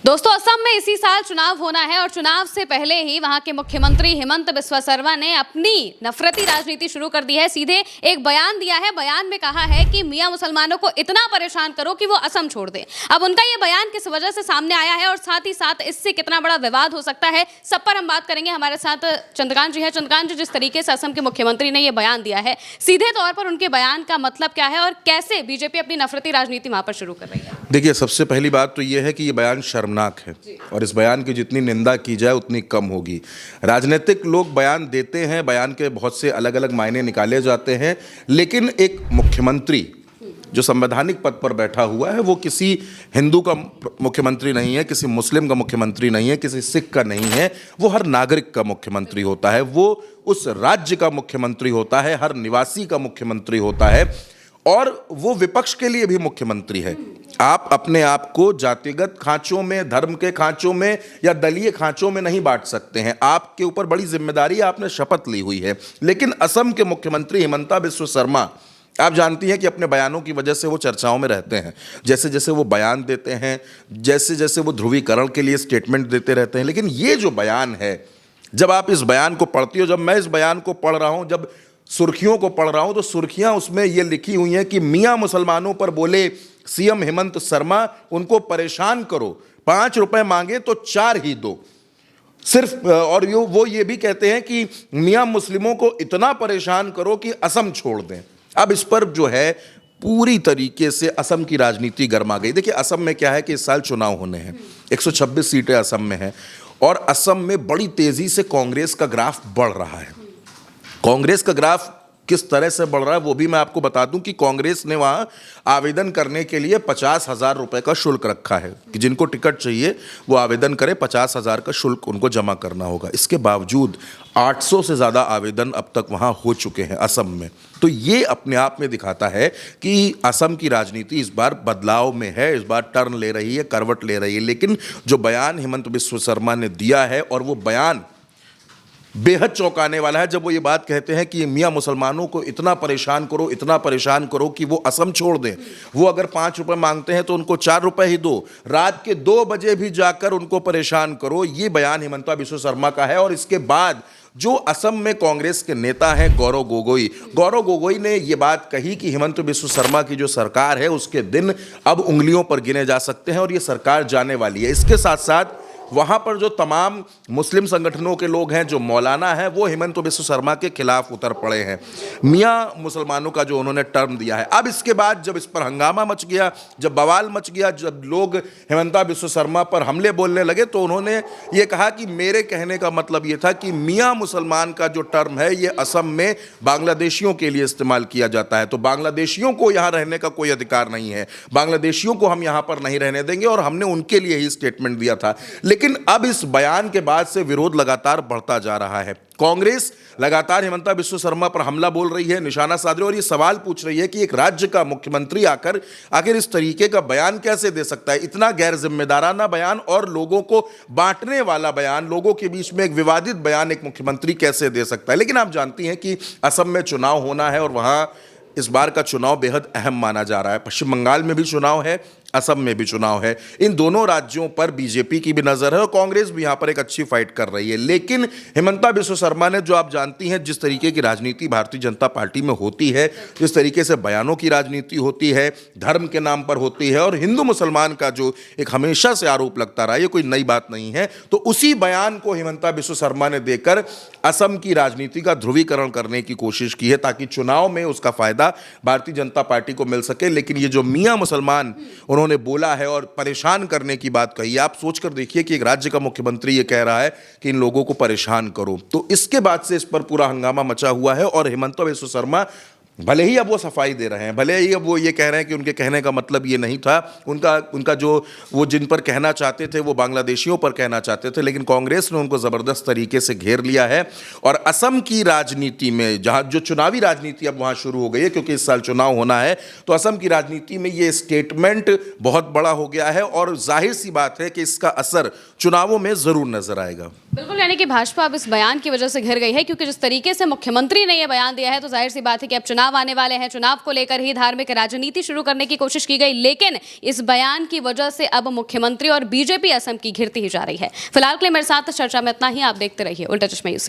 दोस्तों, असम में इसी साल चुनाव होना है और चुनाव से पहले ही वहां के मुख्यमंत्री हिमंत बिस्वा शर्मा ने अपनी नफरती राजनीति शुरू कर दी है। सीधे एक बयान दिया है। बयान में कहा है कि मियां मुसलमानों को इतना परेशान करो कि वो असम छोड़ दें। अब उनका ये बयान किस वजह से सामने आया है और साथ ही साथ इससे कितना बड़ा विवाद हो सकता है, सब पर हम बात करेंगे। हमारे साथ चंद्रकांत जी है। चंद्रकांत जी, जिस तरीके से असम के मुख्यमंत्री ने यह बयान दिया है, सीधे तौर पर उनके बयान का मतलब क्या है और कैसे बीजेपी अपनी नफरती राजनीति वहां पर शुरू कर रही है? देखिए, सबसे पहली बात तो यह है कि ये बयान शर्मनाक है और इस बयान की जितनी निंदा की जाए उतनी कम होगी। राजनीतिक लोग बयान देते हैं, बयान के बहुत से अलग अलग मायने निकाले जाते हैं, लेकिन एक मुख्यमंत्री जो संवैधानिक पद पर बैठा हुआ है वो किसी हिंदू का मुख्यमंत्री नहीं है, किसी मुस्लिम का मुख्यमंत्री नहीं है, किसी सिख का नहीं है। वो हर नागरिक का मुख्यमंत्री होता है, वो उस राज्य का मुख्यमंत्री होता है, हर निवासी का मुख्यमंत्री होता है और वो विपक्ष के लिए भी मुख्यमंत्री है। आप अपने आप को जातिगत खांचों में, धर्म के खांचों में या दलीय खांचों में नहीं बांट सकते हैं। आपके ऊपर बड़ी जिम्मेदारी, आपने शपथ ली हुई है। लेकिन असम के मुख्यमंत्री हिमंता बिस्वा शर्मा, आप जानती हैं कि अपने बयानों की वजह से वो चर्चाओं में रहते हैं। जैसे जैसे वो बयान देते हैं, जैसे जैसे वो ध्रुवीकरण के लिए स्टेटमेंट देते रहते हैं। लेकिन ये जो बयान है, जब आप इस बयान को पढ़ती हो, जब मैं इस बयान को पढ़ रहा हूँ, जब सुर्खियों को पढ़ रहा हूं, तो सुर्खियां उसमें ये लिखी हुई हैं कि मियां मुसलमानों पर बोले सीएम हेमंत शर्मा, उनको परेशान करो, 5 रुपए मांगे तो 4 ही दो सिर्फ। और वो ये भी कहते हैं कि मियां मुस्लिमों को इतना परेशान करो कि असम छोड़ दें। अब इस पर जो है पूरी तरीके से असम की राजनीति गर्मा गई। देखिए, असम में क्या है कि इस साल चुनाव होने हैं, 126 सीटें असम में हैं और असम में बड़ी तेजी से कांग्रेस का ग्राफ बढ़ रहा है। कांग्रेस का ग्राफ किस तरह से बढ़ रहा है वो भी मैं आपको बता दूं कि कांग्रेस ने वहां आवेदन करने के लिए 50,000 रुपए का शुल्क रखा है कि जिनको टिकट चाहिए वो आवेदन करें, 50,000 का शुल्क उनको जमा करना होगा। इसके बावजूद 800 से ज़्यादा आवेदन अब तक वहां हो चुके हैं असम में। तो ये अपने आप में दिखाता है कि असम की राजनीति इस बार बदलाव में है, इस बार टर्न ले रही है, करवट ले रही है। लेकिन जो बयान हिमंत बिस्वा शर्मा ने दिया है, और वो बयान बेहद चौंकाने वाला है, जब वो ये बात कहते हैं कि मियां मुसलमानों को इतना परेशान करो, इतना परेशान करो कि वो असम छोड़ दें। वो अगर 5 रुपए मांगते हैं तो उनको 4 रुपए ही दो, रात के 2 बजे भी जाकर उनको परेशान करो। ये बयान हिमंता बिस्वा शर्मा का है। और इसके बाद जो असम में कांग्रेस के नेता हैं गौरव गोगोई ने ये बात कही कि हिमंत बिस्वा शर्मा की जो सरकार है उसके दिन अब उंगलियों पर गिने जा सकते हैं और ये सरकार जाने वाली है। इसके साथ साथ वहां पर जो तमाम मुस्लिम संगठनों के लोग हैं, जो मौलाना हैं, वो हिमंत बिस्वा शर्मा के खिलाफ उतर पड़े हैं। मियां मुसलमानों का जो उन्होंने टर्म दिया है, अब इसके बाद जब इस पर हंगामा मच गया, जब बवाल मच गया, जब लोग हिमंता बिस्वा शर्मा पर हमले बोलने लगे, तो उन्होंने ये कहा कि मेरे कहने का मतलब ये था कि मियां मुसलमान का जो टर्म है ये असम में बांग्लादेशियों के लिए इस्तेमाल किया जाता है। तो बांग्लादेशियों को यहाँ रहने का कोई अधिकार नहीं है, बांग्लादेशियों को हम यहाँ पर नहीं रहने देंगे, और हमने उनके लिए ही स्टेटमेंट दिया था। लेकिन अब इस बयान के बाद से विरोध लगातार बढ़ता जा रहा है। कांग्रेस लगातार हिमंता बिस्वा शर्मा पर हमला बोल रही है, निशाना साध रही है और ये सवाल पूछ रही है कि एक राज्य का मुख्यमंत्री आखिर इस तरीके का बयान कैसे दे सकता है, इतना गैर जिम्मेदाराना बयान और लोगों को बांटने वाला बयान, लोगों के बीच में एक विवादित बयान एक मुख्यमंत्री कैसे दे सकता है। लेकिन आप जानती हैं कि असम में चुनाव होना है और वहां इस बार का चुनाव बेहद अहम माना जा रहा है। पश्चिम बंगाल में भी चुनाव है, असम में भी चुनाव है। इन दोनों राज्यों पर बीजेपी की भी नजर है और कांग्रेस भी यहां पर एक अच्छी फाइट कर रही है। लेकिन हिमंता बिस्वा शर्मा ने, जो आप जानती हैं जिस तरीके की राजनीति भारतीय जनता पार्टी में होती है, जिस तरीके से बयानों की राजनीति होती है, धर्म के नाम पर होती है, और हिंदू मुसलमान का जो एक हमेशा से आरोप लगता रहा, ये कोई नई बात नहीं है। तो उसी बयान को हिमंता बिस्वा शर्मा ने देकर असम की राजनीति का ध्रुवीकरण करने की कोशिश की है ताकि चुनाव में उसका फायदा भारतीय जनता पार्टी को मिल सके। लेकिन ये जो मियां मुसलमान उन्होंने बोला है और परेशान करने की बात कही है, आप सोचकर देखिए कि एक राज्य का मुख्यमंत्री ये कह रहा है कि इन लोगों को परेशान करो। तो इसके बाद से इस पर पूरा हंगामा मचा हुआ है और हिमंता बिस्वा शर्मा भले ही अब वो सफाई दे रहे हैं, भले ही अब वो ये कह रहे हैं कि उनके कहने का मतलब ये नहीं था, उनका जो वो जिन पर कहना चाहते थे वो बांग्लादेशियों पर कहना चाहते थे, लेकिन कांग्रेस ने उनको ज़बरदस्त तरीके से घेर लिया है। और असम की राजनीति में जहाँ जो चुनावी राजनीति अब वहाँ शुरू हो गई है, क्योंकि इस साल चुनाव होना है, तो असम की राजनीति में ये स्टेटमेंट बहुत बड़ा हो गया है और जाहिर सी बात है कि इसका असर चुनावों में ज़रूर नजर आएगा। बिल्कुल, यानी कि भाजपा अब इस बयान की वजह से घिर गई है, क्योंकि जिस तरीके से मुख्यमंत्री ने यह बयान दिया है तो जाहिर सी बात है कि अब चुनाव चुनाव आने वाले हैं, चुनाव को लेकर ही धार्मिक राजनीति शुरू करने की कोशिश की गई, लेकिन इस बयान की वजह से अब मुख्यमंत्री और बीजेपी असम की घिरती ही जा रही है। फिलहाल के लिए मेरे साथ चर्चा में इतना ही। आप देखते रहिए उल्टा चश्मा यूसी।